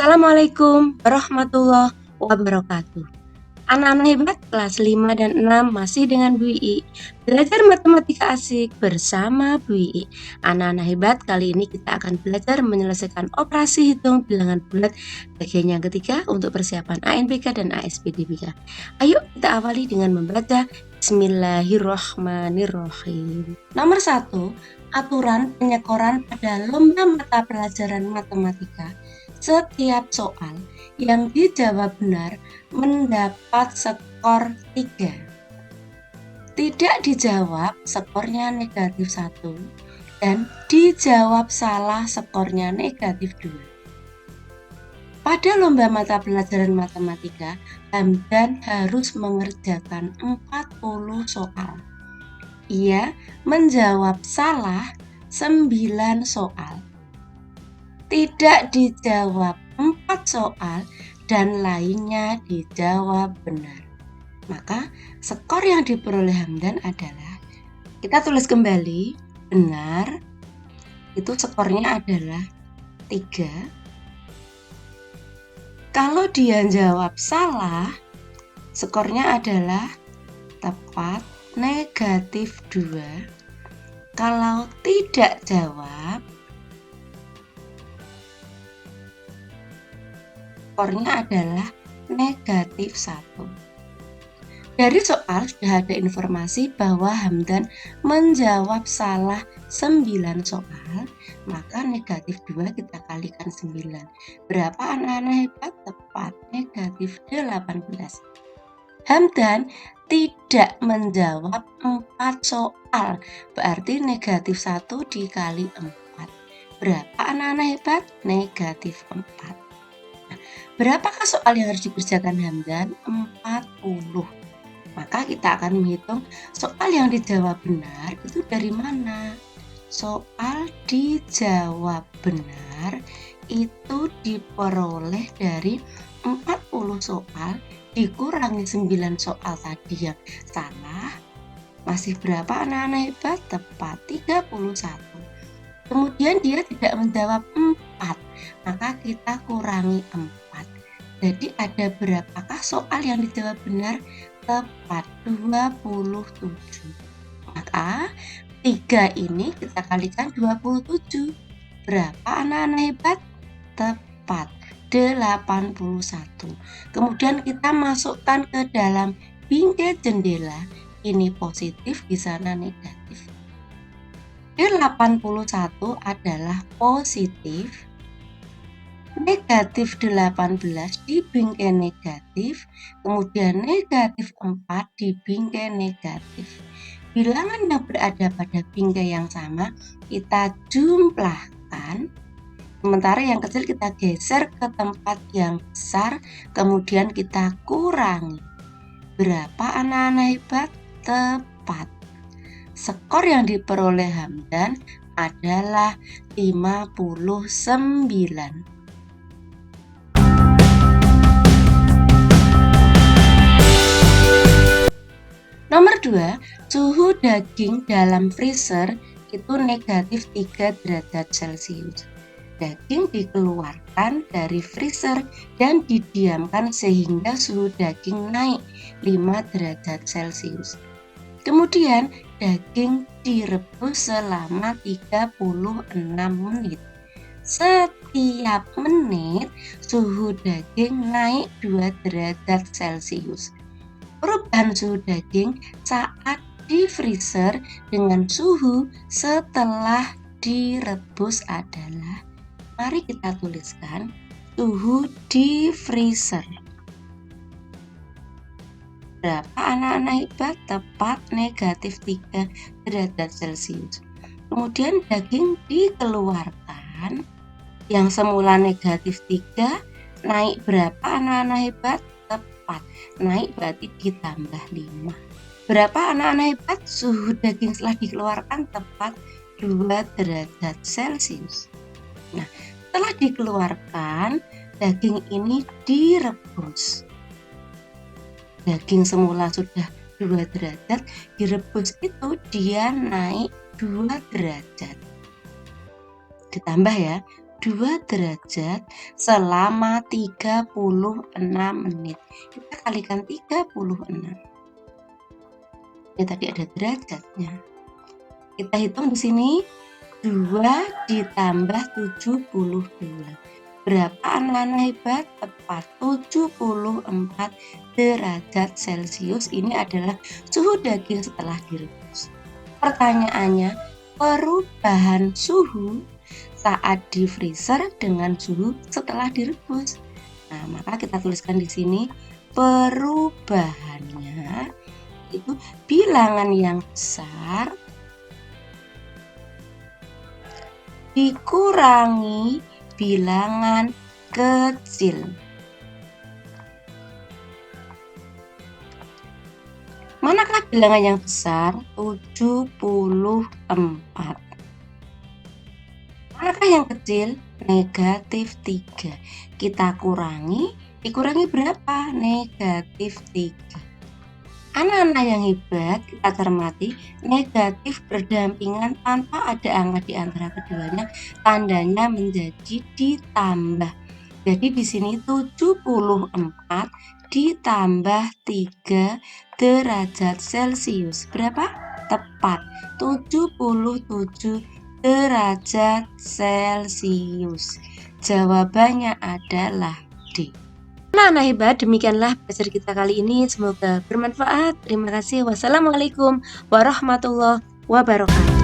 Assalamualaikum warahmatullahi wabarakatuh. Anak-anak hebat kelas 5 dan 6 masih dengan Bu Ii. Belajar matematika asik bersama Bu Ii. Anak-anak hebat, kali ini kita akan belajar menyelesaikan operasi hitung bilangan bulat bagian yang ketiga untuk persiapan ANPK dan ASPDBK. Ayo kita awali dengan membaca Bismillahirrahmanirrahim. Nomor 1, aturan penyekoran pada lomba mata pelajaran matematika. Setiap soal yang dijawab benar mendapat skor 3. Tidak dijawab skornya negatif 1 dan dijawab salah skornya negatif 2. Pada lomba mata pelajaran matematika, Hamdan harus mengerjakan 40 soal. Ia menjawab salah 9 soal. Tidak dijawab 4 soal dan lainnya dijawab benar. Maka skor yang diperoleh Hamdan adalah, kita tulis kembali, benar itu skornya adalah 3. Kalau dia jawab salah, skornya adalah tepat negatif 2. Kalau tidak jawab, skornya adalah negatif 1. Dari soal sudah ada informasi bahwa Hamdan menjawab salah 9 soal, maka negatif 2 kita kalikan 9. Berapa anak-anak hebat? Tepat, negatif 18. Hamdan tidak menjawab 4 soal, berarti negatif 1 dikali 4. Berapa anak-anak hebat? Negatif 4. Berapakah soal yang harus dikerjakan Hamdan? 40. Maka kita akan menghitung soal yang dijawab benar itu dari mana? Soal dijawab benar itu diperoleh dari 40 soal dikurangi 9 soal tadi yang salah. Masih berapa anak-anak hebat? Tepat, 31. Kemudian dia tidak menjawab 4, maka kita kurangi 4. Jadi ada berapakah soal yang dijawab benar? Tepat, 27. Maka 3 ini kita kalikan 27. Berapa anak-anak hebat? Tepat, 81. Kemudian kita masukkan ke dalam bingkai jendela. Ini positif, di sana negatif. 81 adalah positif, negatif 18 di bingkai negatif, kemudian negatif 4 di bingkai negatif. Bilangan yang berada pada bingkai yang sama kita jumlahkan, sementara yang kecil kita geser ke tempat yang besar, kemudian kita kurangi. Berapa anak-anak hebat? Tepat. Skor yang diperoleh Hamdan adalah 59. Nomor 2, suhu daging dalam freezer itu negatif 3 derajat Celcius. Daging dikeluarkan dari freezer dan didiamkan sehingga suhu daging naik 5 derajat Celcius. Kemudian daging direbus selama 36 menit. Setiap menit suhu daging naik 2 derajat Celcius. Perubahan suhu daging saat di freezer dengan suhu setelah direbus adalah, mari kita tuliskan suhu di freezer. Berapa anak-anak hebat? Tepat, negatif 3 derajat Celcius. Kemudian daging dikeluarkan, yang semula negatif 3 naik berapa anak-anak hebat? Tepat, naik berarti ditambah 5. Berapa anak-anak hebat? Suhu daging setelah dikeluarkan tepat 2 derajat Celcius. Nah, setelah dikeluarkan, daging ini direbus. Daging semula sudah 2 derajat, direbus itu dia naik 2 derajat. Ditambah ya, 2 derajat selama 36 menit. Kita kalikan 36. Ya tadi ada derajatnya. Kita hitung di sini 2 ditambah 72. Berapa anak-anak hebat? Tepat 74 derajat Celcius. Ini adalah suhu daging setelah direbus. Pertanyaannya, perubahan suhu saat di freezer dengan suhu setelah direbus. Nah, maka kita tuliskan di sini perubahannya itu bilangan yang besar dikurangi bilangan kecil. Manakah bilangan yang besar? 74. Manakah yang kecil? Negatif 3. Kita dikurangi berapa? Negatif 3. Anak-anak yang hebat, kita cermati, negatif berdampingan tanpa ada angka di antara keduanya, tandanya menjadi ditambah. Jadi di sini 74 ditambah 3 derajat Celcius. Berapa? Tepat 77 derajat Celcius. Jawabannya adalah D. Anak-anak hebat, demikianlah belajar kita kali ini. Semoga bermanfaat. Terima kasih. Wassalamualaikum warahmatullahi wabarakatuh.